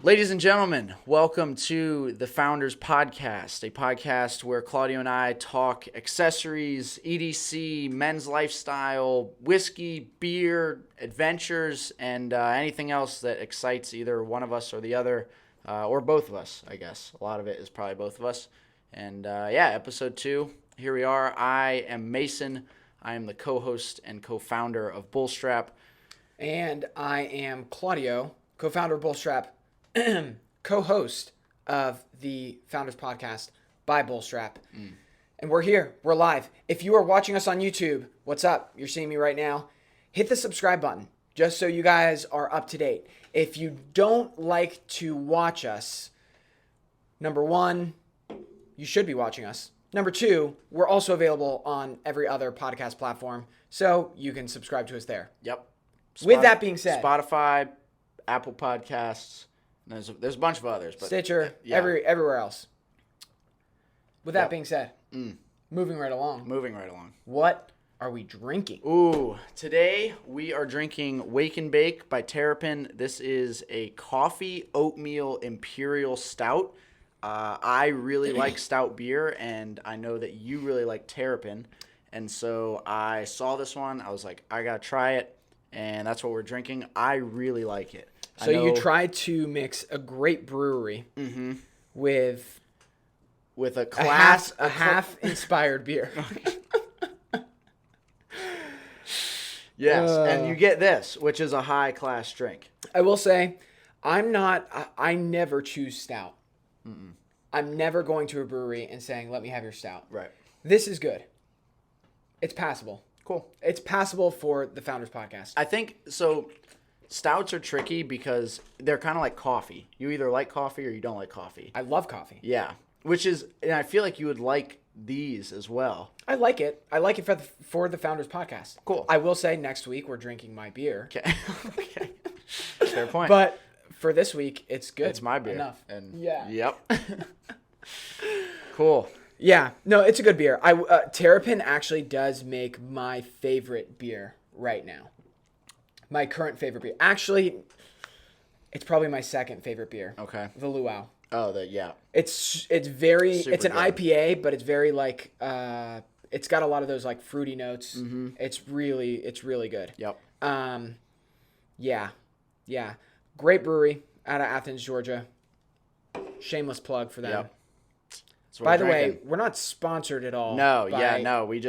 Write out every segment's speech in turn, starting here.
Ladies and gentlemen, welcome to the Founders Podcast, a podcast where Claudio and I talk accessories, EDC, men's lifestyle, whiskey, beer, adventures, and anything else that excites either one of us or the other, or both of us, I guess. A lot of it is probably both of us. And episode 2, here we are. I am Mason. I am the co-host and co-founder of Bullstrap. And I am Claudio, co-founder of Bullstrap. Co-host of the Founders Podcast by Bullstrap. And we're here. We're live. If you are watching us on YouTube, what's up? You're seeing me right now. Hit the subscribe button just so you guys are up to date. If you don't like to watch us, number one, you should be watching us. Number two, we're also available on every other podcast platform, so you can subscribe to us there. Yep. With that being said, Spotify, Apple Podcasts. There's a bunch of others, but Stitcher, yeah. everywhere else. With that being said, moving right along. What are we drinking? Ooh, today we are drinking Wake and Bake by Terrapin. This is a coffee oatmeal imperial stout. I really like stout beer, and I know that you really like Terrapin. And so I saw this one. I was like, I got to try it, and that's what we're drinking. I really like it. So you tried to mix a great brewery with a half inspired beer. Yes, and you get this, which is a high class drink. I will say, I never choose stout. I'm never going to a brewery and saying, let me have your stout. Right. This is good. It's passable. Cool. It's passable for the Founders Podcast. I think so. Stouts are tricky because they're kind of like coffee. You either like coffee or you don't like coffee. I love coffee. Yeah, and I feel like you would like these as well. I like it. I like it for the Founders Podcast. Cool. I will say next week we're drinking my beer. Okay. Okay. Fair point. But for this week, it's good. It's my beer. Enough. And yeah. Yep. Cool. Yeah. No, it's a good beer. Terrapin actually does make my favorite beer right now. My current favorite beer. Actually, it's probably my second favorite beer. Okay. The Luau. Oh, It's very Super it's an good. IPA, but it's very like it's got a lot of those like fruity notes. It's really good. Yep. Yeah. Great brewery out of Athens, Georgia. Shameless plug for them. Yep. By the way, we're not sponsored at all. No, We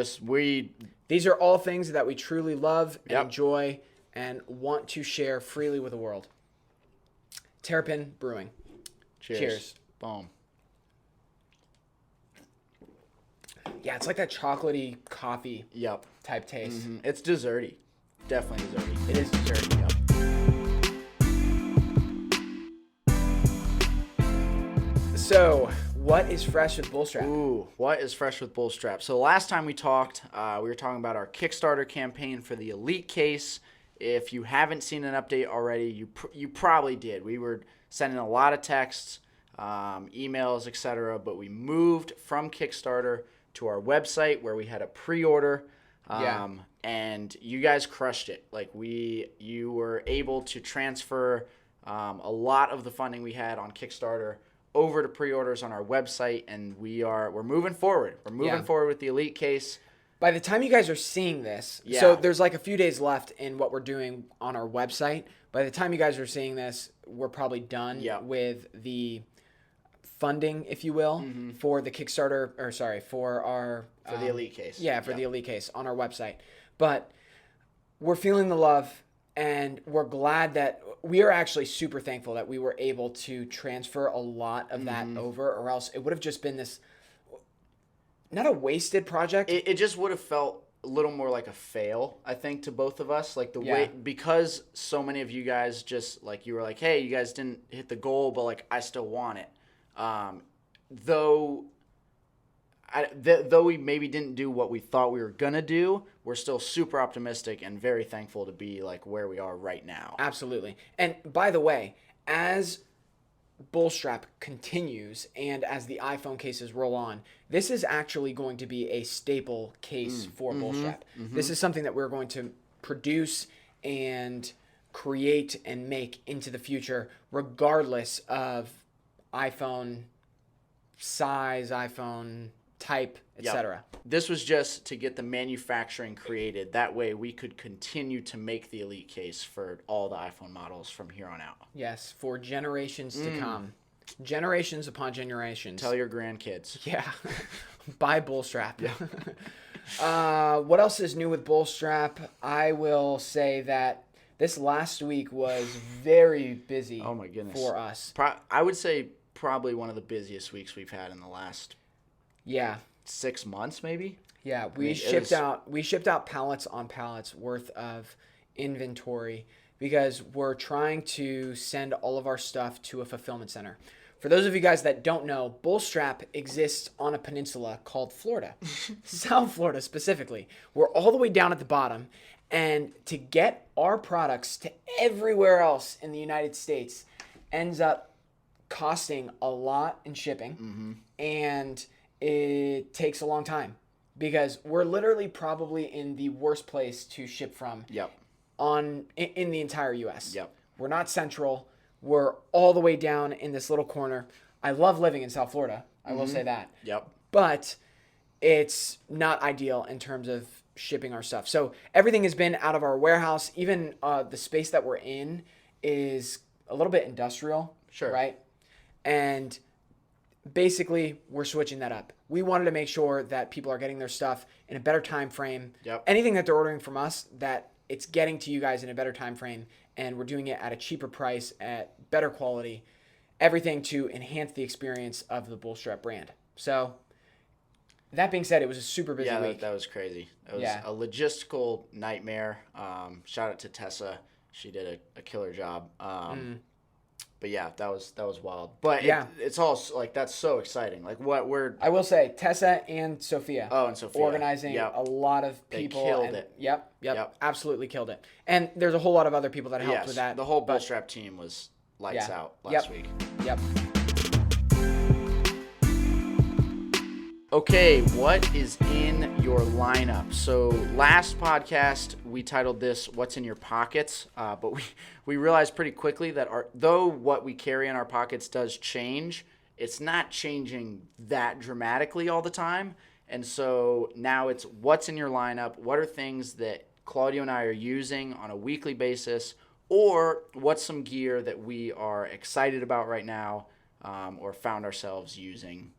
these are all things that we truly love and Yep. enjoy and want to share freely with the world. Terrapin Brewing. Cheers. Boom. Yeah, it's like that chocolatey coffee Yep. type taste. It's desserty. Definitely desserty. It is desserty. Yep. So, what is fresh with Bullstrap? Ooh, what is fresh with Bullstrap? So last time we talked, we were talking about our Kickstarter campaign for the Elite case. If you haven't seen an update already, you probably did. We were sending a lot of texts, emails, etc. But we moved from Kickstarter to our website where we had a pre-order. And you guys crushed it. Like you were able to transfer a lot of the funding we had on Kickstarter over to pre-orders on our website, and we're moving forward. We're moving forward with the Elite case. By the time you guys are seeing this, so there's like a few days left in what we're doing on our website. By the time you guys are seeing this, we're probably done with the funding, if you will, for the Kickstarter, for our... For the Elite case. Yeah, for the Elite case on our website. But we're feeling the love, and we're glad that... We are actually super thankful that we were able to transfer a lot of that over, or else it would have just been this... Not a wasted project. It just would have felt a little more like a fail, I think, to both of us. Like way, because so many of you guys just like, you were like, hey, you guys didn't hit the goal, but like, I still want it. Though we maybe didn't do what we thought we were going to do, we're still super optimistic and very thankful to be like where we are right now. Absolutely. And by the way, as Bullstrap continues and as the iPhone cases roll on, this is actually going to be a staple case for Bullstrap. This is something that we're going to produce and create and make into the future, regardless of iPhone size, iPhone type, etc. This was just to get the manufacturing created. That way we could continue to make the Elite case for all the iPhone models from here on out. Yes, for generations to come. Generations upon generations. Tell your grandkids. Yeah. Buy Bullstrap. What else is new with Bullstrap? I will say that this last week was very busy Oh my goodness. for us. I would say probably one of the busiest weeks we've had in the last Yeah. 6 months, maybe. Yeah, mean, we shipped out pallets on pallets worth of inventory because we're trying to send all of our stuff to a fulfillment center. For those of you guys that don't know, Bullstrap exists on a peninsula called Florida, South Florida specifically. We're all the way down at the bottom, and to get our products to everywhere else in the United States ends up costing a lot in shipping, and it takes a long time because we're literally probably in the worst place to ship from in the entire US. We're not central. We're all the way down in this little corner. I love living in South Florida. I will say that. But it's not ideal in terms of shipping our stuff. So everything has been out of our warehouse. Even the space that we're in is a little bit industrial. Right? And basically, we're switching that up. We wanted to make sure that people are getting their stuff in a better time frame. Anything that they're ordering from us, that it's getting to you guys in a better time frame, and we're doing it at a cheaper price, at better quality, everything to enhance the experience of the Bullstrap brand. So that being said, it was a super busy week. That was crazy. It was a logistical nightmare. Shout out to Tessa. She did a killer job. But yeah, that was wild. But it's all like, that's so exciting. Like I will say Tessa and Sophia. Oh, and Sophia organizing a lot of people. They killed it. Yep. Absolutely killed it. And there's a whole lot of other people that helped with that. The whole Bullstrap team was lights out last week. Okay, what is in your lineup? So last podcast we titled this "What's in Your Pockets," but we realized pretty quickly that though what we carry in our pockets does change, it's not changing that dramatically all the time. And so now it's what's in your lineup. What are things that Claudio and I are using on a weekly basis, or what's some gear that we are excited about right now, or found ourselves using?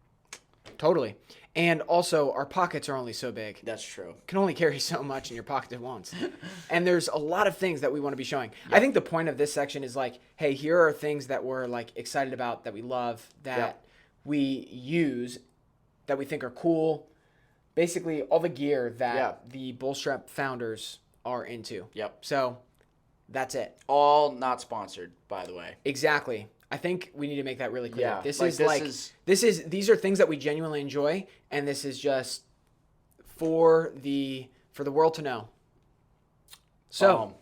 Totally. And also, our pockets are only so big. That's true. You can only carry so much in your pocket at once. And there's a lot of things that we want to be showing. I think the point of this section is like, hey, here are things that we're like excited about, that we love, that we use, that we think are cool. Basically, all the gear that the Bullstrap founders are into. So that's it. All not sponsored, by the way. Exactly. I think we need to make that really clear. These are things that we genuinely enjoy, and this is just for the world to know. So,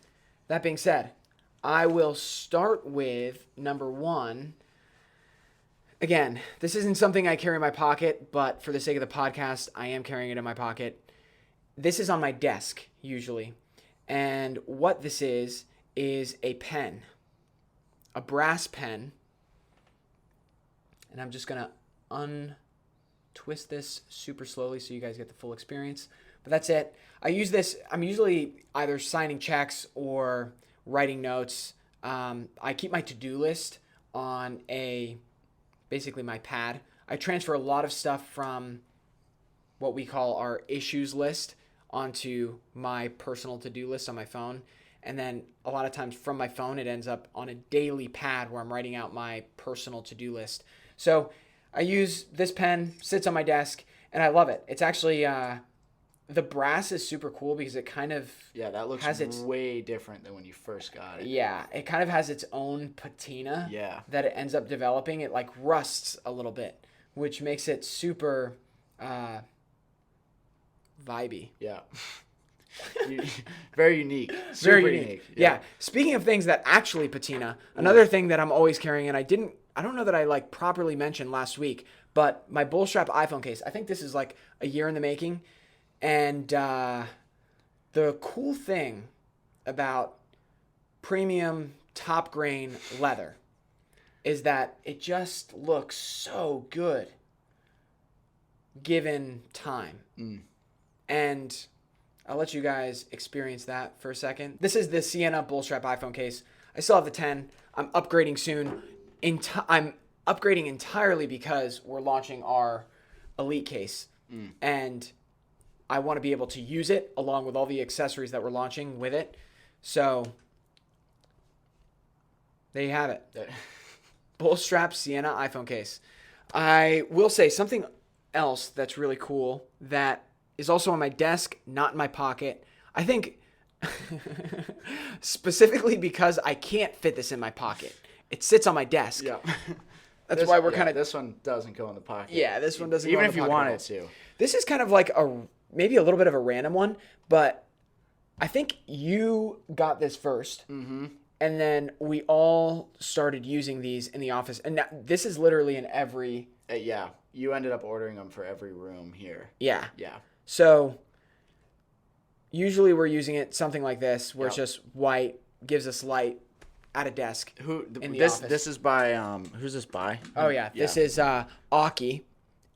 that being said, I will start with number one. Again, this isn't something I carry in my pocket, but for the sake of the podcast, I am carrying it in my pocket. This is on my desk, usually. And what this is a pen. A brass pen, and I'm just going to untwist this super slowly so you guys get the full experience. But that's it. I use this, I'm usually either signing checks or writing notes. I keep my to-do list on basically my pad. I transfer a lot of stuff from what we call our issues list onto my personal to-do list on my phone. And then a lot of times from my phone, it ends up on a daily pad where I'm writing out my personal to-do list. So I use this pen, sits on my desk, and I love it. It's actually, the brass is super cool because it kind of that looks way different than when you first got it. Yeah, it kind of has its own patina that it ends up developing. It like rusts a little bit, which makes it super vibey. Yeah. Very unique. Super unique. Yeah. Speaking of things that actually patina, another thing that I'm always carrying, and I don't know that I like properly mentioned last week, but my Bullstrap iPhone case. I think this is like a year in the making. And the cool thing about premium top grain leather is that it just looks so good given time. And I'll let you guys experience that for a second. This is the Sienna Bullstrap iPhone case. I still have the 10. I'm upgrading soon. I'm upgrading entirely because we're launching our Elite case. And I want to be able to use it along with all the accessories that we're launching with it. So there you have it. Bullstrap Sienna iPhone case. I will say something else that's really cool that is also on my desk, not in my pocket. I think specifically because I can't fit this in my pocket. It sits on my desk. Yeah. That's why we're kind of... This one doesn't go in the pocket. Yeah, this one doesn't go even in the if pocket you at want all. it to. This is kind of like maybe a little bit of a random one, but I think you got this first. And then we all started using these in the office. And now, this is literally in every... Yeah. You ended up ordering them for every room here. Yeah. Yeah. So usually we're using it something like this, where it's just white, gives us light at a desk in the office. This is by who's this by? Oh yeah, this is Aki,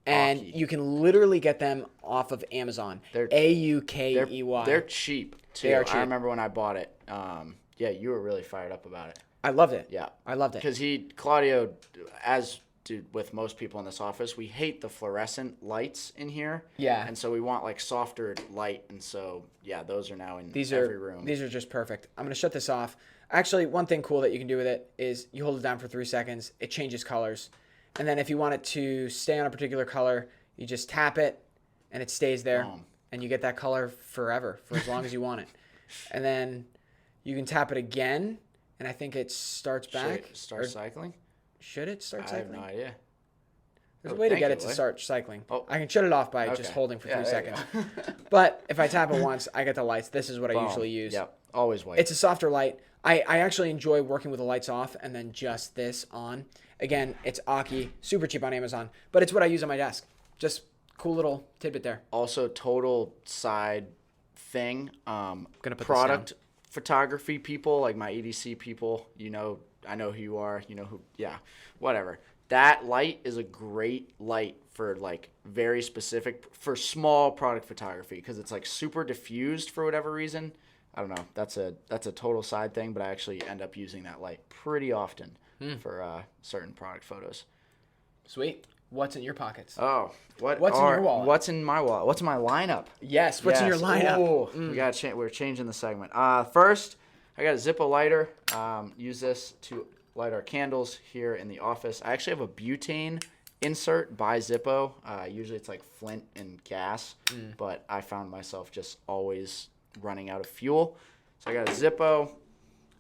and you can literally get them off of Amazon. They're AUKEY. They're cheap too. They are cheap. I remember when I bought it. Yeah, you were really fired up about it. I loved it. Yeah, I loved it. Because Claudio, as with most people in this office, we hate the fluorescent lights in here. Yeah. And so we want like softer light, and so yeah, those are now in These every room. These are just perfect. I'm gonna shut this off. Actually, one thing cool that you can do with it is you hold it down for 3 seconds. It changes colors, and then if you want it to stay on a particular color, you just tap it, and it stays there, and you get that color forever, for as long as you want it. And then you can tap it again, and I think it starts back. Should it start cycling? Should it start cycling? I have no idea. There's a way to get it to start cycling. Oh. I can shut it off by just holding for 3 seconds. But if I tap it once, I get the lights. This is what I usually use. Yep, always white. It's a softer light. I actually enjoy working with the lights off and then just this on. Again, it's Aki, super cheap on Amazon, but it's what I use on my desk. Just cool little tidbit there. Also, total side thing. Gonna put product photography people, like my EDC people, I know who you are, whatever. That light is a great light for like very specific, for small product photography, because it's like super diffused for whatever reason. I don't know. That's a total side thing, but I actually end up using that light pretty often for certain product photos. Sweet. What's in your pockets? Oh, what's in your wallet? What's in my wallet? What's in my lineup? Yes. What's in your lineup? Oh, we're changing the segment. First, I got a Zippo lighter. Use this to light our candles here in the office. I actually have a butane insert by Zippo. Usually it's like flint and gas, but I found myself just always running out of fuel. So I got a Zippo.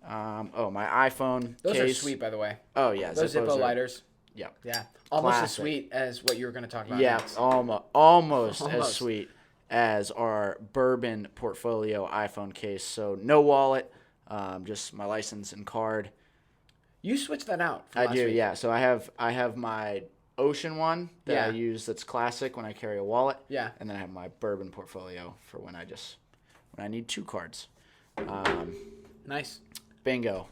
My iPhone Those case. are sweet, by the way. Oh yeah, those Zippo lighters. Yeah. Yeah. Almost Classic. as sweet as what you were going to talk about. Yeah, next. almost as sweet as our Bourbon Portfolio iPhone case. So no wallet, just my license and card. You switched that out from I last do, week. yeah. So I have my Ocean one that I use that's classic when I carry a wallet. Yeah. And then I have my Bourbon Portfolio for when I need 2 cards. Nice. Bingo.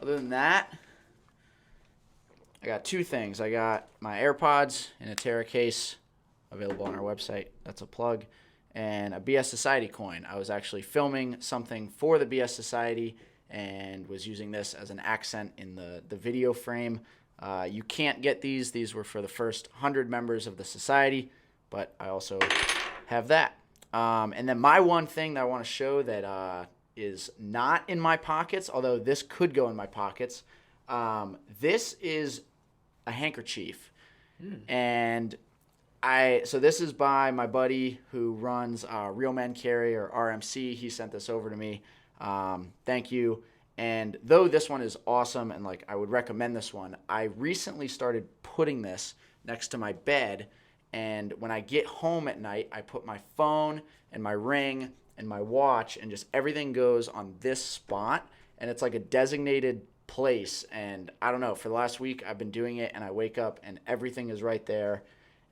Other than that, I got 2 things. I got my AirPods in a Terra case, available on our website. That's a plug. And a BS Society coin. I was actually filming something for the BS Society and was using this as an accent in the video frame. You can't get these. These were for the first 100 members of the society, but I also have that. And then my one thing that I want to show that is not in my pockets, although this could go in my pockets. This is a handkerchief. And so this is by my buddy who runs Real Men Carry, or RMC. He sent this over to me. Thank you. And though this one is awesome and like I would recommend this one, I recently started putting this next to my bed, and when I get home at night, I put my phone and my ring and my watch, and just everything goes on this spot, and it's like a designated place. And I don't know, for the last week I've been doing it, and I wake up and everything is right there,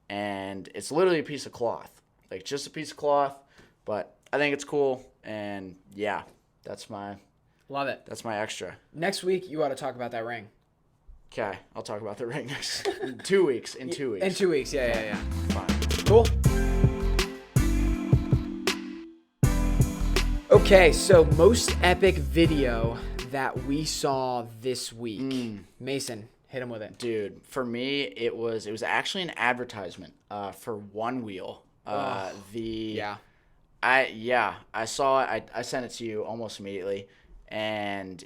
and it's literally a piece of cloth, like just a piece of cloth, but I think it's cool. And yeah, that's my Love it. That's my extra. Next week, you ought to talk about that ring. Okay, I'll talk about the ring next in 2 weeks. In 2 weeks. In 2 weeks, yeah. Fine. Cool. Okay, so most epic video that we saw this week. Mason, hit him with it. Dude, for me, it was actually an advertisement for One Wheel. I saw it. I sent it to you almost immediately, and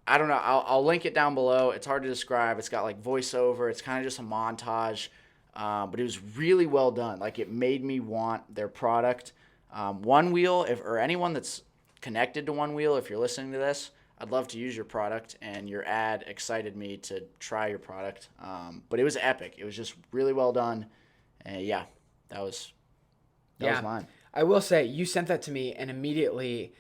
I don't know. I'll link it down below. It's hard to describe. It's got like voiceover. It's kind of just a montage, but it was really well done. Like it made me want their product. One Wheel, or anyone that's connected to One Wheel, if you're listening to this, I'd love to use your product, and your ad excited me to try your product. But it was epic. It was just really well done. And that was mine. I will say, you sent that to me, and immediately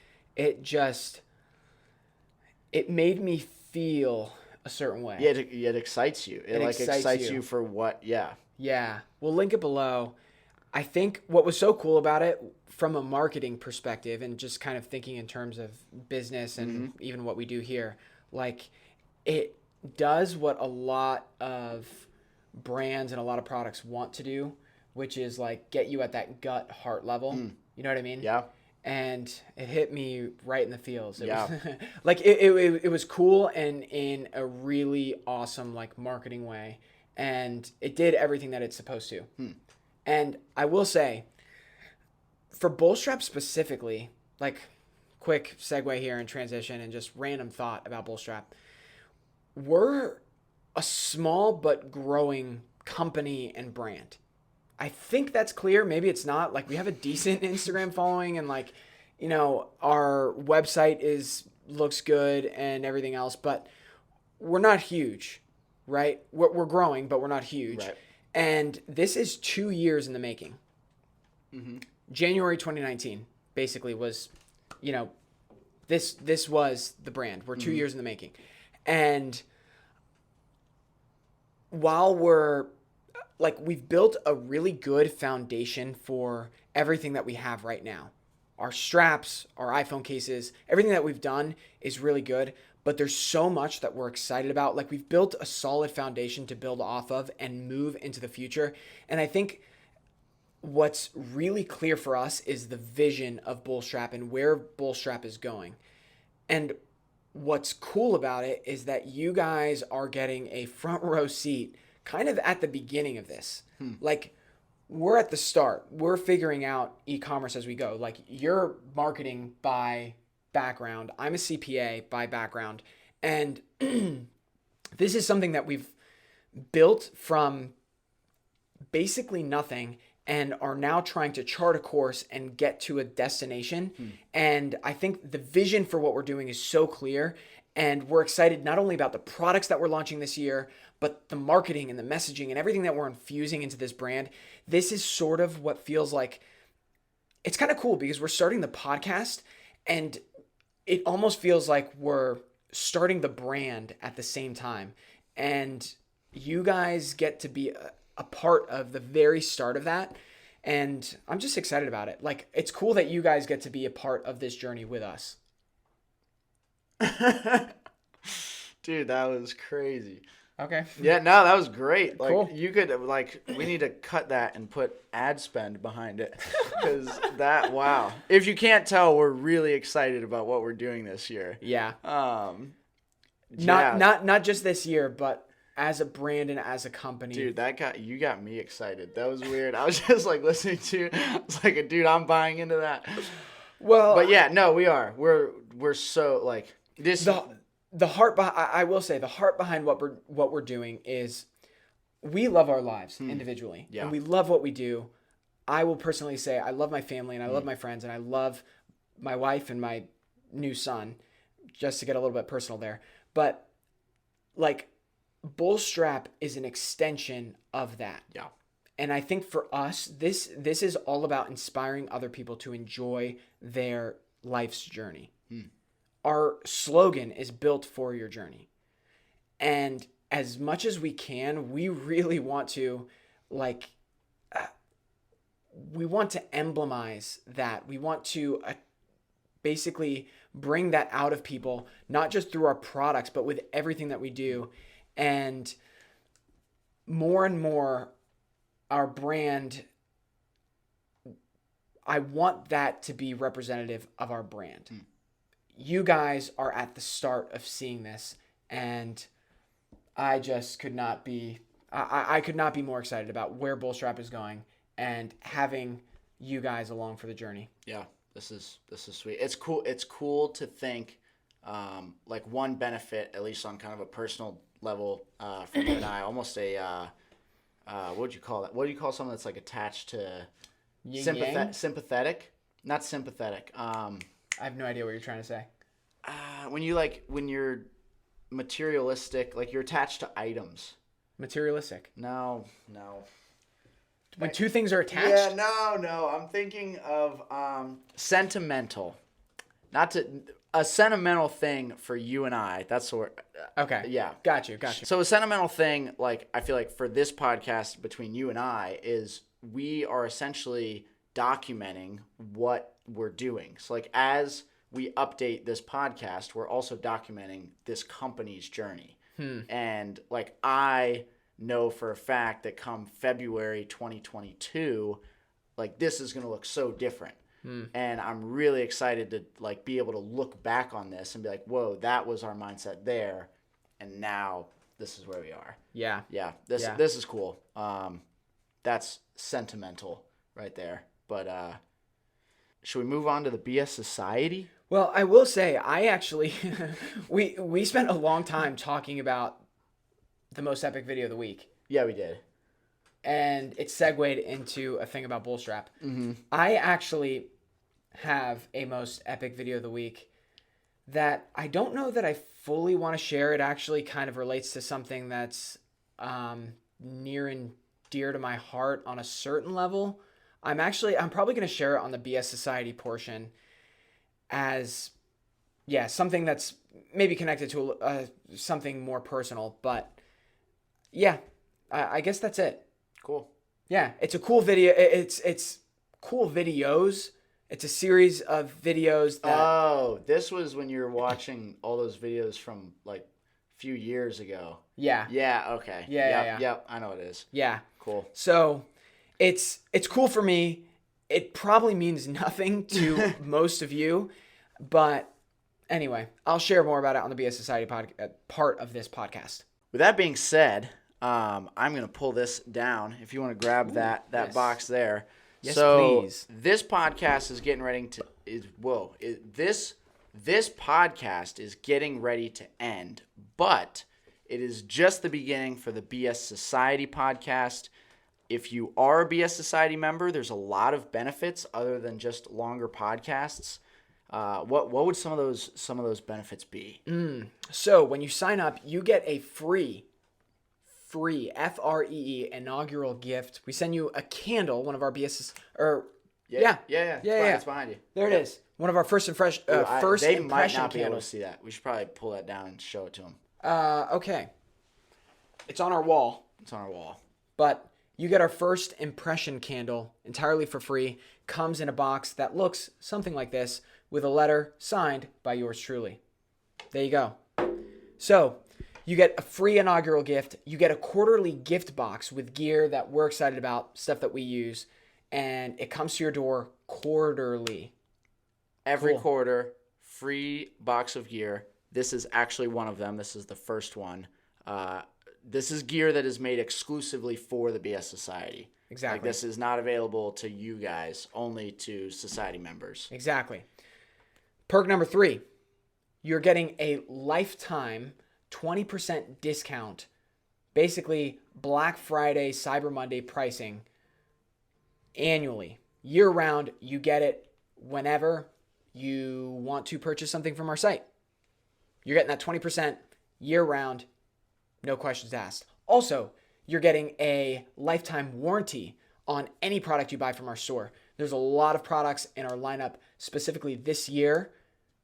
it made me feel a certain way. Yeah, it excites you. It excites you for what, Yeah. We'll link it below. I think what was so cool about it from a marketing perspective and just kind of thinking in terms of business and even what we do here, like it does what a lot of brands and a lot of products want to do, which is like get you at that gut heart level. You know what I mean? Yeah. And it hit me right in the feels. It Yeah. was, like it was cool and in a really awesome like marketing way. And it did everything that it's supposed to. And I will say, for Bullstrap specifically, like quick segue here and transition and just random thought about Bullstrap, we're a small but growing company and brand. I think that's clear. Maybe it's not. Like we have a decent Instagram following and like, you know, our website looks good and everything else, but we're not huge, right? We're growing, but we're not huge. Right. And this is 2 years in the making. January 2019 basically was, you know, this was the brand. We're 2 years in the making. And while we've built a really good foundation for everything that we have right now. Our straps, our iPhone cases, everything that we've done is really good, but there's so much that we're excited about. Like we've built a solid foundation to build off of and move into the future. And I think what's really clear for us is the vision of Bullstrap and where Bullstrap is going. And what's cool about it is that you guys are getting a front row seat kind of at the beginning of this. Like we're at the start. We're figuring out e-commerce as we go. Like you're marketing by background. I'm a CPA by background. And this is something that we've built from basically nothing and are now trying to chart a course and get to a destination. And I think the vision for what we're doing is so clear. And we're excited not only about the products that we're launching this year, but the marketing and the messaging and everything that we're infusing into this brand. This is sort of what feels like, it's kind of cool because we're starting the podcast and it almost feels like we're starting the brand at the same time. And you guys get to be a part of the very start of that. And I'm just excited about it. Like, it's cool that you guys get to be a part of this journey with us. Dude, that was crazy. Okay. Yeah, no, that was great. Like Cool. you could we need to cut that and put ad spend behind it because wow. If you can't tell, we're really excited about what we're doing this year. Yeah. Yeah. Not just this year, but as a brand and as a company. Dude, you got me excited. That was weird. I was just like listening to. I was like, dude, I'm buying into that. Well, but yeah, no, we are. We're so like this. The heart behind, I will say, the heart behind what we're doing is we love our lives individually, and we love what we do. I will personally say I love my family and I love my friends and I love my wife and my new son. Just to get a little bit personal there, but like Bullstrap is an extension of that. Yeah. And I think for us, this is all about inspiring other people to enjoy their life's journey. Our slogan is built for your journey. And as much as we can, we really want to we want to emblemize that. We want to basically bring that out of people, not just through our products, but with everything that we do. And more, our brand, I want that to be representative of our brand. You guys are at the start of seeing this, and I just could not be, I could not be more excited about where Bullstrap is going and having you guys along for the journey. Yeah, this is sweet. It's cool. It's cool to think, like one benefit, at least on kind of a personal level, for you and I, almost a, what would you call that? What do you call someone that's like attached to sympathetic? Not sympathetic. I have no idea what you're trying to say. When you're materialistic, like you're attached to items. Materialistic. No. When two things are attached? Yeah, no. I'm thinking of sentimental. Not to a sentimental thing for you and I. That's what. Okay. Yeah. Got you. So a sentimental thing, like I feel like for this podcast between you and I, is we are essentially documenting what we're doing. So like as we update this podcast, we're also documenting this company's journey. And like I know for a fact that come February 2022, like this is going to look so different. And I'm really excited to like be able to look back on this and be like, whoa, that was our mindset there. And now this is where we are. Yeah. This is cool. That's sentimental right there. But should we move on to the BS Society? Well, I will say, I actually, we spent a long time talking about the most epic video of the week. Yeah, we did. And it segued into a thing about Bullstrap. I actually have a most epic video of the week that I don't know that I fully want to share. It actually kind of relates to something that's near and dear to my heart on a certain level. I'm probably going to share it on the BS Society portion as, something that's maybe connected to something more personal. But yeah, I guess that's it. Cool. Yeah, it's a cool video. It's cool videos. It's a series of videos that... Oh, this was when you were watching all those videos from like a few years ago. Yeah. Yeah, okay. Yeah. Yep, I know it is. Yeah. Cool. So it's cool for me. It probably means nothing to most of you, but anyway, I'll share more about it on the BS Society part of this podcast. With that being said, I'm going to pull this down if you want to grab that yes. box there. Yes, so please. This podcast is getting ready to this podcast is getting ready to end, but it is just the beginning for the BS Society podcast. If you are a BS Society member, there's a lot of benefits other than just longer podcasts. What would some of those benefits be? So when you sign up, you get a free FREE inaugural gift. We send you a candle, one of our BS's, Yeah. It's behind you. There it is. One of our first impression They impression might not be able to candles. see that. We should probably pull that down and show it to them. Okay. It's on our wall. It's on our wall. But you get our first impression candle entirely for free. Comes in a box that looks something like this with a letter signed by yours truly. There you go. So you get a free inaugural gift. You get a quarterly gift box with gear that we're excited about, stuff that we use, and it comes to your door quarterly. Every Cool. quarter, free box of gear. This is actually one of them. This is the first one. This is gear that is made exclusively for the BS Society. Exactly. Like this is not available to you guys, only to Society members. Exactly. Perk number 3, you're getting a lifetime 20% discount, basically Black Friday, Cyber Monday pricing annually. Year round, you get it whenever you want to purchase something from our site. You're getting that 20% year round, no questions asked. Also, you're getting a lifetime warranty on any product you buy from our store. There's a lot of products in our lineup specifically this year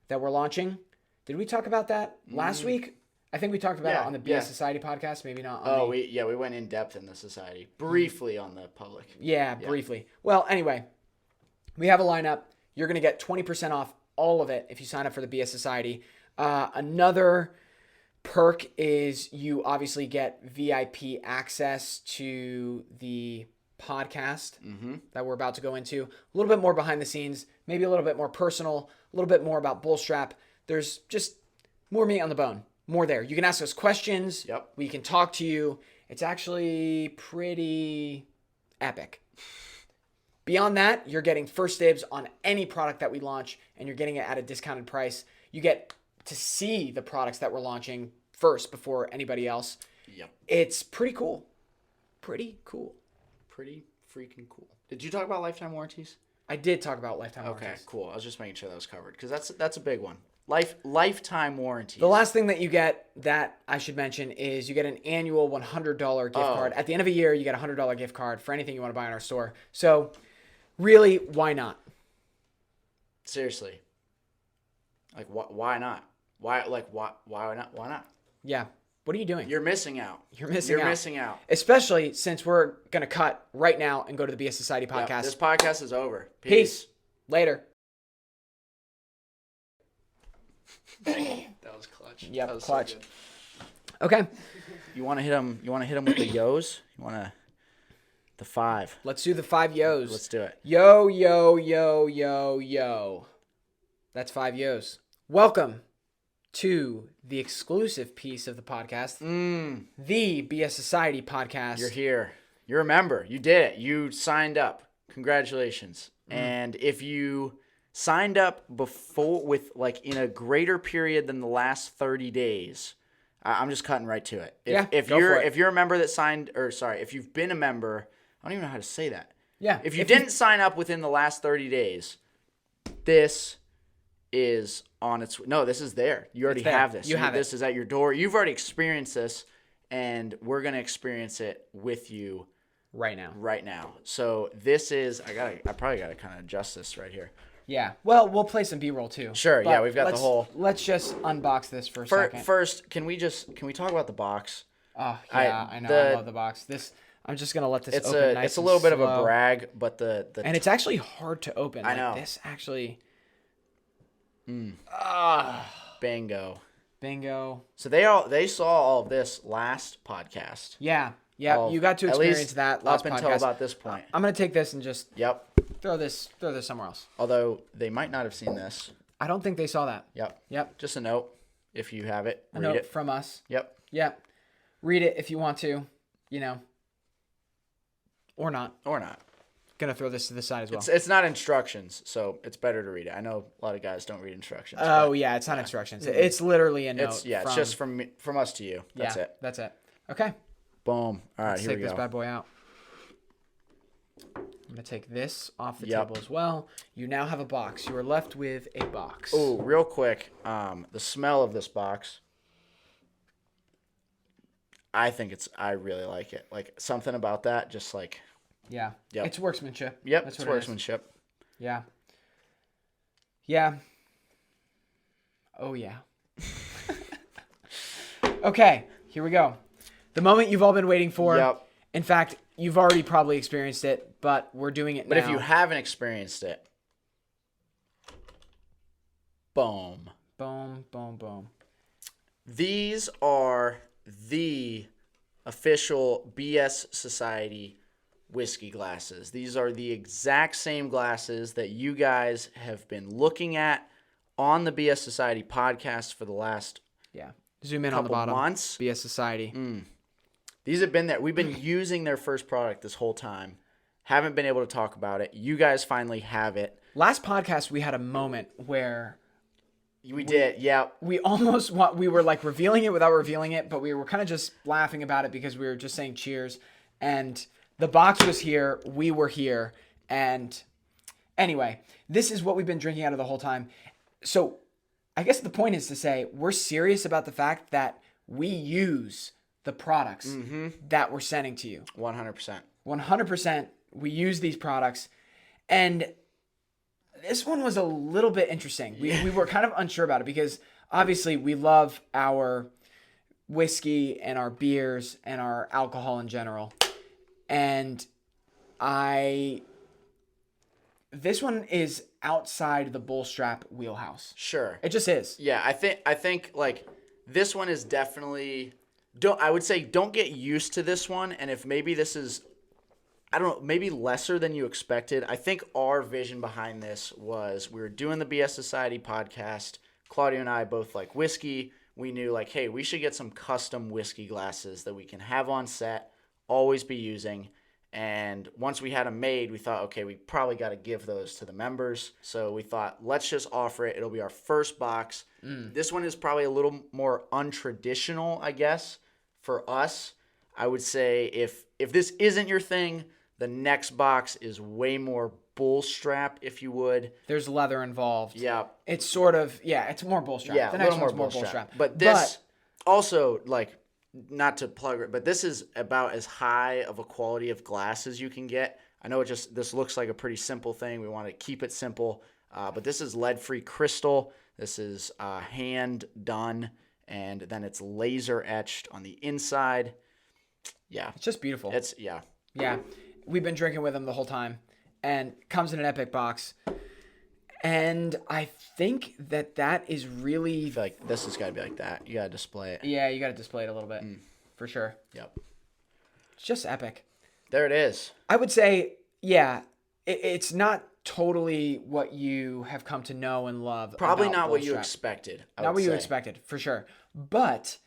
that we're launching. Did we talk about that last week? I think we talked about it on the BS Society podcast, maybe not on we went in depth in the Society. Briefly on the public. Yeah, briefly. Well, anyway, we have a lineup. You're going to get 20% off all of it if you sign up for the BS Society. Another perk is you obviously get VIP access to the podcast that we're about to go into. A little bit more behind the scenes, maybe a little bit more personal, a little bit more about Bullstrap. There's just more meat on the bone, more there. You can ask us questions. Yep. We can talk to you. It's actually pretty epic. Beyond that, you're getting first dibs on any product that we launch, and you're getting it at a discounted price. You get to see the products that we're launching first before anybody else. Yep. It's pretty cool. Pretty cool. Pretty freaking cool. Did you talk about lifetime warranties? I did talk about lifetime Okay, warranties. cool. I was just making sure that was covered because that's a big one. Lifetime warranties. The last thing that you get that I should mention is you get an annual $100 gift card. At the end of a year, you get a $100 gift card for anything you want to buy in our store. So really, why not? Seriously. Like, why not? Why not? Why not? Yeah. What are you doing? You're missing out. You're missing out. Especially since we're going to cut right now and go to the BS Society podcast. Yep, this podcast is over. Peace. Later. That was clutch. Yep, that was clutch. So good. Okay. You want to hit him? You want to hit him with the yos? You want to the 5? Let's do the 5 yos. Let's do it. Yo, yo, yo, yo, yo. That's 5 yos. Welcome to the exclusive piece of the podcast, the BS Society podcast. You're here. You're a member. You did it. You signed up. Congratulations. And if you signed up before with like in a greater period than the last 30 days, I'm just cutting right to it. If you're a member that signed, or sorry, if you've been a member, I don't even know how to say that. Yeah. If you didn't sign up within the last 30 days, this is on its no, this is there. You already have this. This is at your door. You've already experienced this, and we're gonna experience it with you right now. So this is I probably gotta kind of adjust this right here. Yeah. Well, we'll play some B-roll too. Sure. Yeah, we've got the whole. Let's just unbox this for a second. First, can we talk about the box? Oh yeah, I know. I love the box. I'm just gonna let this open. It's a little bit of a brag, but and it's actually hard to open. I know. This actually. Bingo. So they saw all of this last podcast. Yeah. You got to experience that last up podcast. until about this point. I'm gonna take this and just throw this somewhere else. Although they might not have seen this. I don't think they saw that. Yep. Just a note if you have it. Read it from us. Yep. Read it if you want to, or not. Gonna throw this to the side as well. It's not instructions, so it's better to read it. I know a lot of guys don't read instructions. Oh yeah, it's not instructions. It's literally a note. It's just from us to you. That's it. That's it. Okay. Boom. All right, Let's here we take go. this bad boy out. I'm gonna take this off the table as well. You now have a box. You are left with a box. Oh, real quick, the smell of this box. I really like it. Like something about that, just like. Yeah. Yep. It's workmanship. Yep. It's workmanship. Yeah. Oh yeah. Okay, here we go. The moment you've all been waiting for. Yep. In fact, you've already probably experienced it, but we're doing it now. But if you haven't experienced it, boom. Boom, boom, boom. These are the official BS Society whiskey glasses. These are the exact same glasses that you guys have been looking at on the BS Society podcast for the last Zoom in on the bottom. Months. BS Society. These have been there. We've been using their first product this whole time. Haven't been able to talk about it. You guys finally have it. Last podcast we had a moment where we did. Yeah. We were like revealing it without revealing it, but we were kind of just laughing about it because we were just saying cheers, and the box was here, we were here, and anyway, this is what we've been drinking out of the whole time. So I guess the point is to say we're serious about the fact that we use the products that we're sending to you. 100%. 100% we use these products, and this one was a little bit interesting. We were kind of unsure about it because obviously we love our whiskey and our beers and our alcohol in general. And this one is outside the Bullstrap wheelhouse. Sure. It just is. Yeah, I think like this one is definitely I would say don't get used to this one, and if maybe this is I don't know, maybe lesser than you expected. I think our vision behind this was we were doing the BS Society podcast. Claudio and I both like whiskey. We knew like, hey, we should get some custom whiskey glasses that we can have on set, always be using. And once we had them made, we thought, okay, we probably got to give those to the members. So we thought, let's just offer it. It'll be our first box. This one is probably a little more untraditional, I guess, for us. I would say if this isn't your thing, the next box is way more Bullstrap, if you would. There's leather involved. Yeah. It's sort of, it's more Bullstrap. Yeah, the a next little one's more more Bullstrap. Bullstrap. But this also, like, not to plug it, but this is about as high of a quality of glass as you can get. I know this looks like a pretty simple thing. We want to keep it simple. But this is lead-free crystal. This is hand done, and then it's laser etched on the inside. Yeah. It's just beautiful. Yeah. We've been drinking with them the whole time, and comes in an epic box. And I think that is really... I feel like this has got to be like that. You got to display it. Yeah, you got to display it a little bit, for sure. Yep. It's just epic. There it is. I would say, it's not totally what you have come to know and love. Probably about not what you Bullstrap. expected. Not what you expected, for sure. But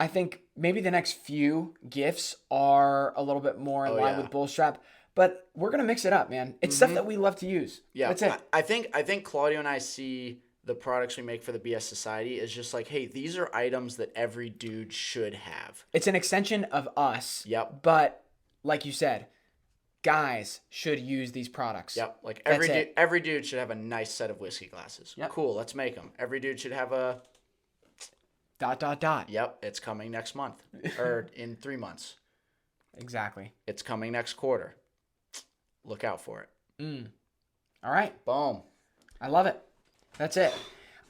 I think maybe the next few gifts are a little bit more in line with Bullstrap. But we're going to mix it up, man. It's stuff that we love to use. Yeah. That's it. I think Claudio and I see the products we make for the BS Society as just like, hey, these are items that every dude should have. It's an extension of us. Yep. But like you said, guys should use these products. Yep. Like That's every dude should have a nice set of whiskey glasses. Yep. Cool. Let's make them. Every dude should have a... ... Yep. It's coming next month or in 3 months. Exactly. It's coming next quarter. Look out for it. All right. Boom. I love it. That's it.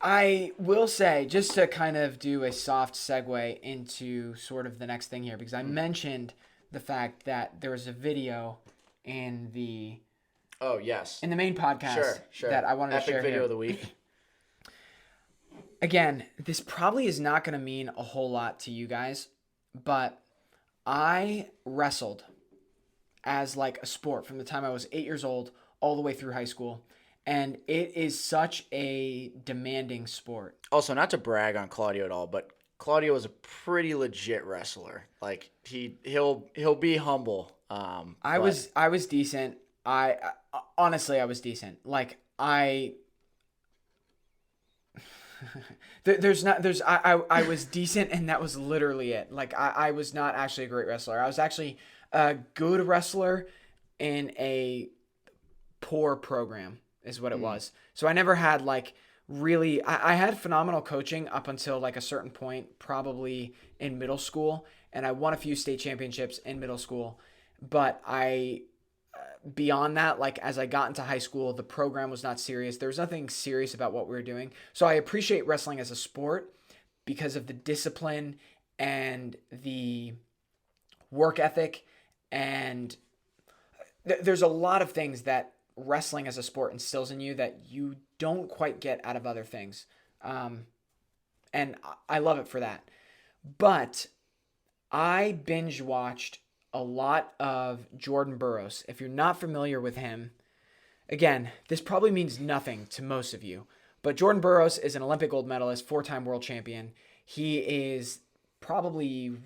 I will say, just to kind of do a soft segue into sort of the next thing here, because I mentioned the fact that there was a video in the main podcast that I wanted to share Epic video here. of the week. Again, this probably is not going to mean a whole lot to you guys, but I wrestled as like a sport from the time I was 8 years old all the way through high school. And it is such a demanding sport. Also, not to brag on Claudio at all, but Claudio is a pretty legit wrestler. Like he'll be humble. I was decent. I honestly was decent. Like I was decent, and that was literally it. Like I was not actually a great wrestler. I was actually a good wrestler in a poor program is what it was. So I never had like really, I had phenomenal coaching up until like a certain point, probably in middle school. And I won a few state championships in middle school, but beyond that, like as I got into high school, the program was not serious. There was nothing serious about what we were doing. So I appreciate wrestling as a sport because of the discipline and the work ethic. And there's a lot of things that wrestling as a sport instills in you that you don't quite get out of other things. And I love it for that. But I binge watched a lot of Jordan Burroughs. If you're not familiar with him, again, this probably means nothing to most of you, but Jordan Burroughs is an Olympic gold medalist, 4-time world champion. He is probably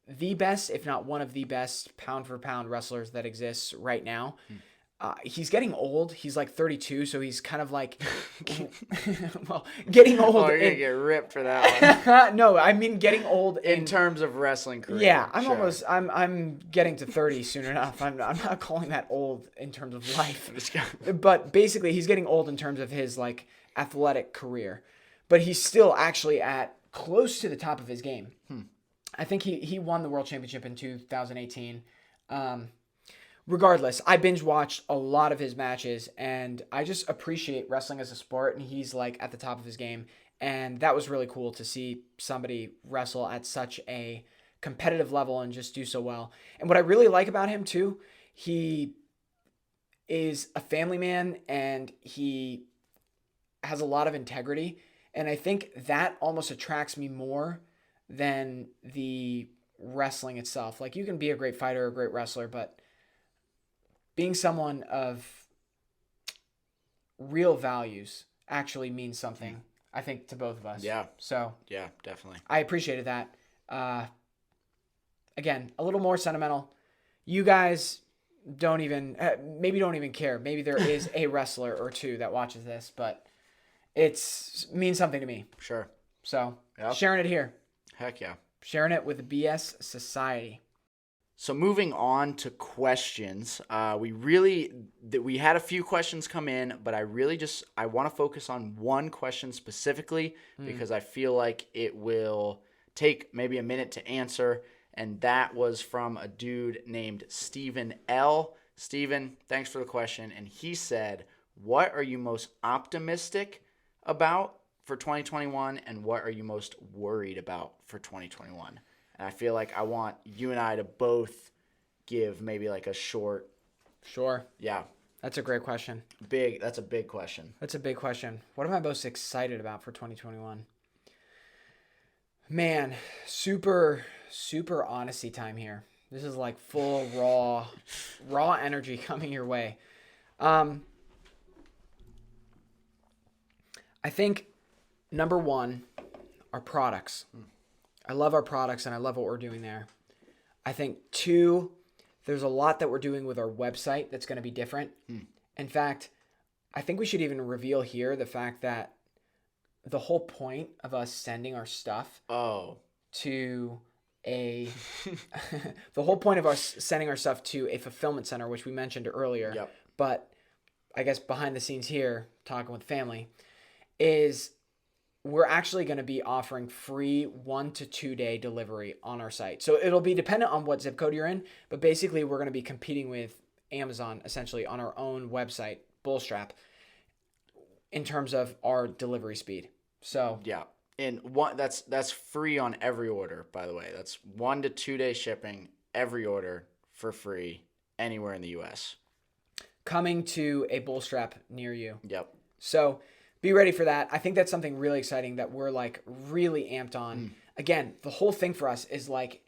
the best, if not one of the best pound for pound wrestlers that exists right now. He's getting old. He's like 32, so he's kind of like, well, getting old. Oh, you're going to get ripped for that one. No, I mean getting old in terms of wrestling career. Yeah, I'm getting to 30 soon enough. I'm not calling that old in terms of life. But basically, he's getting old in terms of his like athletic career. But he's still actually at close to the top of his game. I think he won the world championship in 2018. Regardless, I binge watched a lot of his matches, and I just appreciate wrestling as a sport, and he's like at the top of his game. And that was really cool to see somebody wrestle at such a competitive level and just do so well. And what I really like about him too, he is a family man and he has a lot of integrity. And I think that almost attracts me more than the wrestling itself. Like, you can be a great fighter, a great wrestler, but being someone of real values actually means something, I think, to both of us. Yeah. So Yeah, definitely. I appreciated that. Again, a little more sentimental. You guys don't even care. Maybe there is a wrestler or two that watches this, but it's means something to me. Sure. So Yep. sharing it here, Heck yeah. sharing it with the BS Society. So moving on to questions, we had a few questions come in, but I want to focus on one question specifically because I feel like it will take maybe a minute to answer, and that was from a dude named Stephen L. Stephen, thanks for the question, and he said, "What are you most optimistic about for 2021, and what are you most worried about for 2021?" And I feel like I want you and I to both give maybe like a short. Sure. Yeah. That's a great question. That's a big question. That's a big question. What am I most excited about for 2021? Man, super honesty time here. This is like full raw energy coming your way. I think number one, our products. I love our products and I love what we're doing there. I think two, there's a lot that we're doing with our website that's going to be different. In fact, I think we should even reveal here the fact that the whole point of us sending our stuff to the whole point of us sending our stuff to a fulfillment center, which we mentioned earlier, Yep. but I guess behind the scenes here, talking with family, is we're actually going to be offering free 1 to 2 day delivery on our site. So it'll be dependent on what zip code you're in, but basically we're going to be competing with Amazon essentially on our own website, Bullstrap, in terms of our delivery speed. So yeah, and that's free on every order, by the way. That's 1 to 2 day shipping, every order for free anywhere in the US. Coming to a Bullstrap near you. Yep. So be ready for that. I think that's something really exciting that we're like really amped on. Again, the whole thing for us is like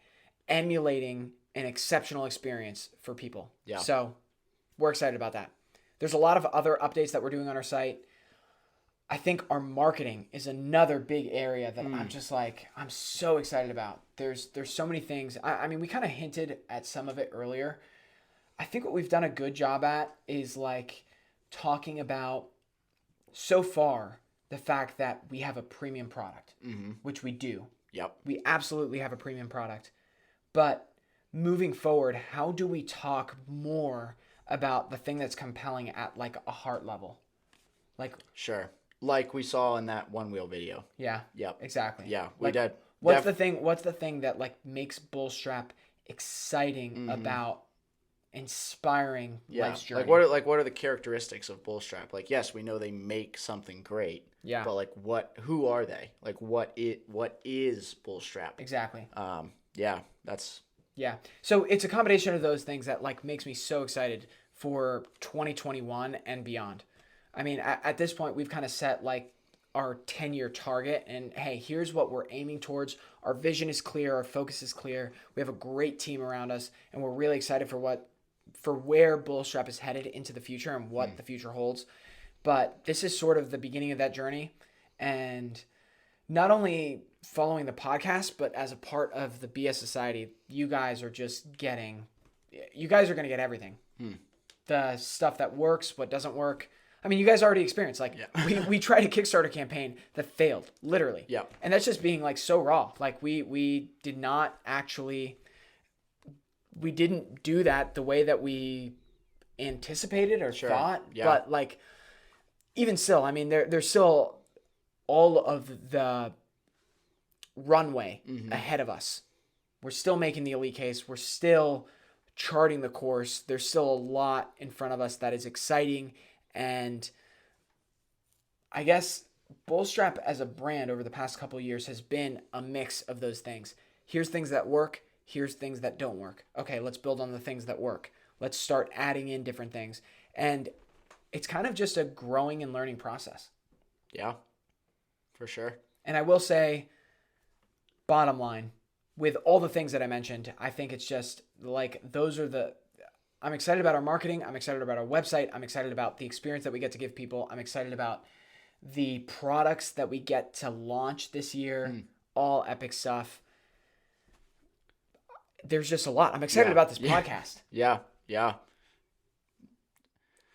emulating an exceptional experience for people. Yeah. So we're excited about that. There's a lot of other updates that we're doing on our site. I think our marketing is another big area that I'm so excited about. There's so many things. I mean, we kind of hinted at some of it earlier. I think what we've done a good job at is like talking about so far the fact that we have a premium product, which we do. Yep. We absolutely have a premium product. But moving forward, how do we talk more about the thing that's compelling at like a heart level? Like, sure. Like we saw in that one wheel video. Yeah. Yep. Exactly. Yeah, we like, did. What's the thing that like makes Bullstrap exciting about inspiring life's journey? What are the characteristics of Bullstrap? Like, yes, we know they make something great. Yeah. But like who are they? Like what is Bullstrap? Exactly. Yeah, that's Yeah. So it's a combination of those things that like makes me so excited for 2021 and beyond. I mean, at this point, we've kind of set like our 10-year target, and hey, here's what we're aiming towards. Our vision is clear, our focus is clear. We have a great team around us, and we're really excited for where Bullstrap is headed into the future and what the future holds. But this is sort of the beginning of that journey, and not only following the podcast, but as a part of the BS Society, you guys are going to get everything. The stuff that works, what doesn't work. I mean, you guys already experienced, like, we tried a Kickstarter campaign that failed, literally. Yeah. And that's just being, like, so raw. Like, we did not actually, we didn't do that the way that we anticipated or thought. Yeah. But, like, even still, I mean, there's still all of the runway ahead of us. We're still making the elite case. We're still charting the course. There's still a lot in front of us that is exciting. And I guess Bullstrap as a brand over the past couple of years has been a mix of those things. Here's things that work. Here's things that don't work. Okay, let's build on the things that work. Let's start adding in different things. And it's kind of just a growing and learning process. Yeah, for sure. And I will say, bottom line, with all the things that I mentioned, I think it's just like I'm excited about our marketing. I'm excited about our website. I'm excited about the experience that we get to give people. I'm excited about the products that we get to launch this year. All epic stuff. There's just a lot. I'm excited about this podcast. Yeah.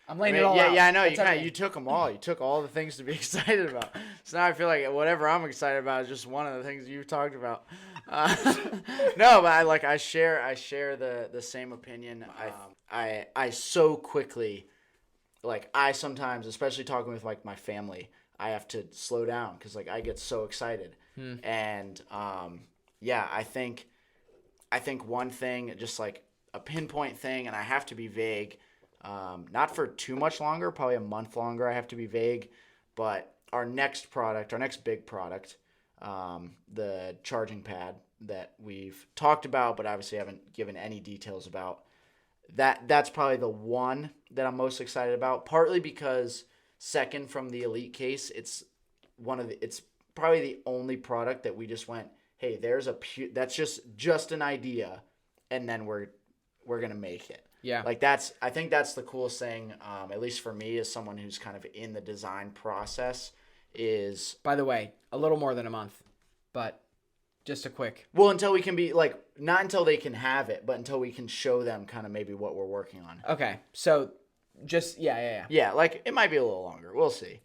I'm laying it all out. Yeah, I know. That's You took them all. You took all the things to be excited about. So now I feel like whatever I'm excited about is just one of the things you talked about. No, but I share the same opinion. I so quickly, like, I sometimes, especially talking with like my family, I have to slow down because like I get so excited. And yeah, I think one thing, just like a pinpoint thing, and I have to be vague. Not for too much longer, probably a month longer. I have to be vague, but our next big product, the charging pad that we've talked about, but obviously haven't given any details about. That's probably the one that I'm most excited about. Partly because second from the Elite case, it's probably the only product that we just went, hey, that's just an idea, and then we're gonna make it. Yeah. Like I think that's the coolest thing, at least for me as someone who's kind of in the design process is. By the way, a little more than a month, but just a quick. Well, until we can be like, not until they can have it, but until we can show them kind of maybe what we're working on. Okay. So just, yeah. Yeah. Like it might be a little longer. We'll see.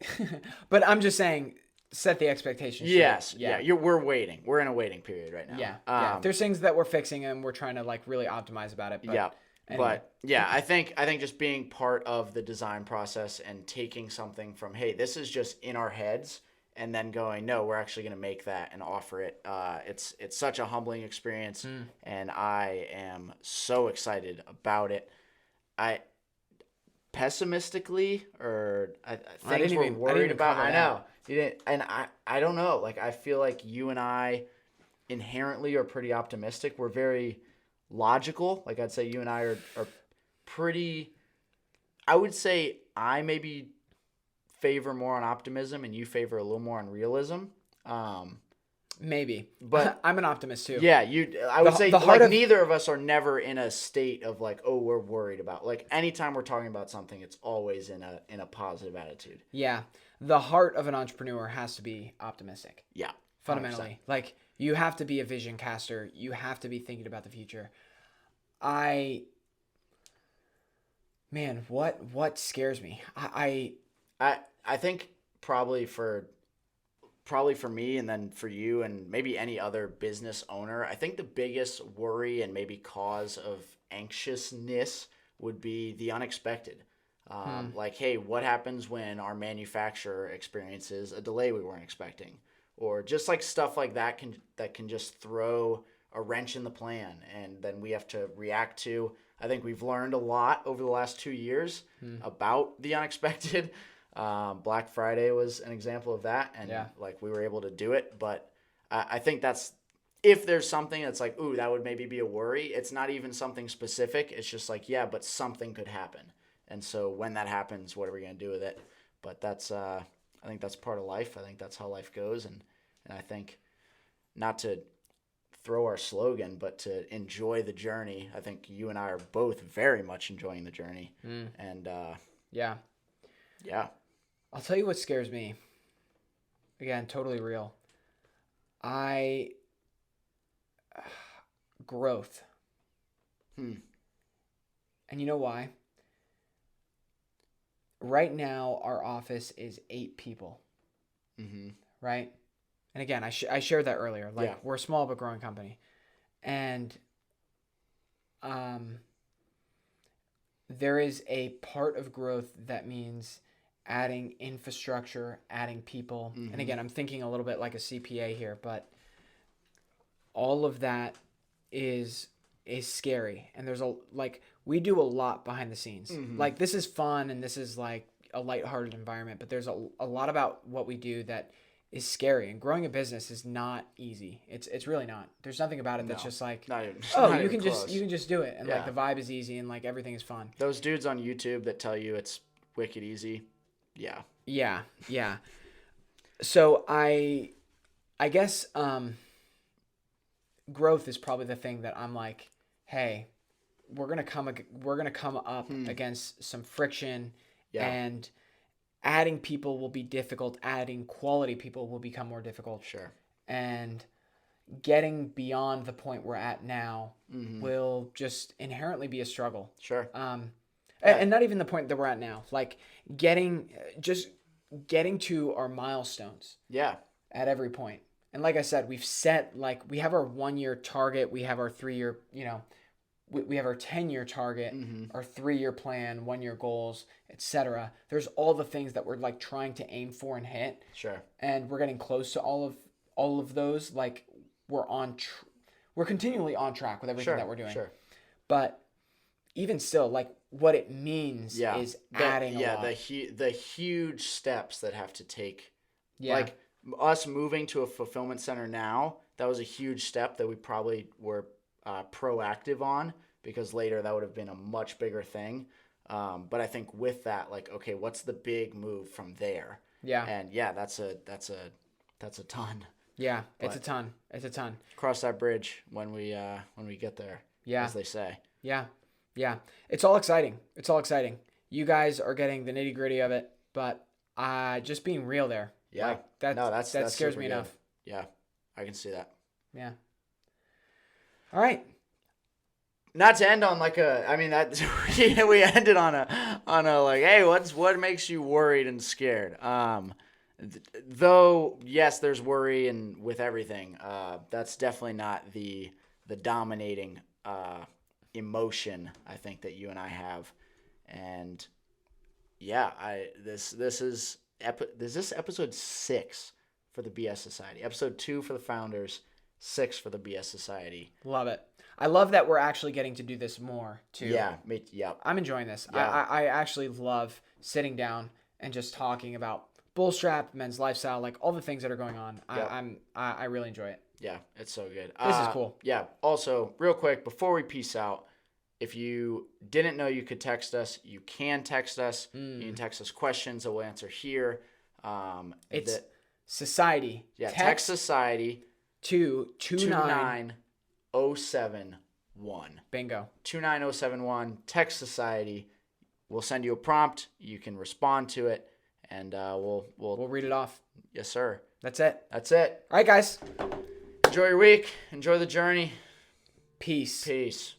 But I'm just saying, set the expectations. Yes. Yeah. We're waiting. We're in a waiting period right now. Yeah. There's things that we're fixing and we're trying to like really optimize about it. But yeah. Anyway. But yeah, I think just being part of the design process and taking something from, hey, this is just in our heads, and then going, no, we're actually going to make that and offer it. It's such a humbling experience, and I am so excited about it. Pessimistically, or things we're worried about. I know you didn't, and I don't know. Like I feel like you and I inherently are pretty optimistic. We're very logical. Like I'd say you and I are pretty, I would say I maybe favor more on optimism and you favor a little more on realism. Maybe. But I'm an optimist too. Yeah, I would say neither of us are never in a state of like, oh, we're worried about. Like anytime we're talking about something, it's always in a positive attitude. Yeah. The heart of an entrepreneur has to be optimistic. Yeah. 100%. Fundamentally. Like you have to be a vision caster. You have to be thinking about the future. Man, what scares me? I think probably for me and then for you and maybe any other business owner, I think the biggest worry and maybe cause of anxiousness would be the unexpected. Like, hey, what happens when our manufacturer experiences a delay we weren't expecting? Or just like stuff like that can just throw a wrench in the plan, and then we have to react to. I think we've learned a lot over the last 2 years about the unexpected. Black Friday was an example of that, and like we were able to do it. But I think that's, if there's something that's like, ooh, that would maybe be a worry. It's not even something specific. It's just like, yeah, but something could happen. And so when that happens, what are we going to do with it? But that's, I think that's part of life. I think that's how life goes. And I think not to throw our slogan, but to enjoy the journey. I think you and I are both very much enjoying the journey. And yeah. I'll tell you what scares me. Again, totally real. Growth. And you know why? Right now, our office is 8 people. Right? And again, I shared that earlier. Like, we're a small but growing company. And there is a part of growth that means adding infrastructure, adding people. And again, I'm thinking a little bit like a CPA here, but all of that is scary. And there's we do a lot behind the scenes. Like, this is fun and this is like a lighthearted environment, but there's a lot about what we do that is scary, and growing a business is not easy. It's really not. There's nothing about it that's No. just like, Not even, oh, not you even can close. just do it, and like Yeah. the vibe is easy, and like everything is fun. Those dudes on YouTube that tell you it's wicked easy. Yeah. Yeah, yeah. So I guess growth is probably the thing that I'm like, hey, we're gonna come up against some friction, Yeah. and adding people will be difficult. Adding quality people will become more difficult. Sure. And getting beyond the point we're at now Mm-hmm. will just inherently be a struggle. Sure. And not even the point that we're at now. Like getting to our milestones Yeah. at every point. And like I said, we have our 1-year target, we have our 3-year, we have our 10-year target, our 3-year plan, 1-year goals, etc. There's all the things that we're like trying to aim for and hit. Sure. And we're getting close to all of those. Like we're continually on track with everything that we're doing. Sure. But even still, like what it means is adding a lot. The huge steps that have to take. Yeah. Like us moving to a fulfillment center now, that was a huge step that we probably were proactive on, because later that would have been a much bigger thing. But I think with that, like, okay, what's the big move from there? Yeah. And yeah, that's a ton. Yeah, it's a ton. It's a ton. Cross that bridge when we get there. Yeah. As they say. Yeah. Yeah. It's all exciting. It's all exciting. You guys are getting the nitty-gritty of it, but just being real there. Yeah. Like, that scares super me good. enough. Yeah. I can see that. Yeah. All right. Not to end on like that we ended on a like, hey, what makes you worried and scared? Though yes, there's worry and with everything. That's definitely not the dominating emotion I think that you and I have. And yeah, this is episode 6 for the BS Society. Episode 2 for the founders, 6 for the BS Society. Love it. I love that we're actually getting to do this more too. Yeah, I'm enjoying this. Yeah. I actually love sitting down and just talking about Bullstrap, men's lifestyle, like all the things that are going on. Yep. I really enjoy it. Yeah, it's so good. This is cool. Yeah. Also, real quick before we peace out, if you didn't know you could text us, you can text us. You can text us questions that we'll answer here. It's Society. Yeah, text Society to 29071. Bingo. 29071. Text Society. We'll send you a prompt. You can respond to it, and we'll read it off. Yes, sir. That's it. That's it. All right, guys. Enjoy your week. Enjoy the journey. Peace. Peace.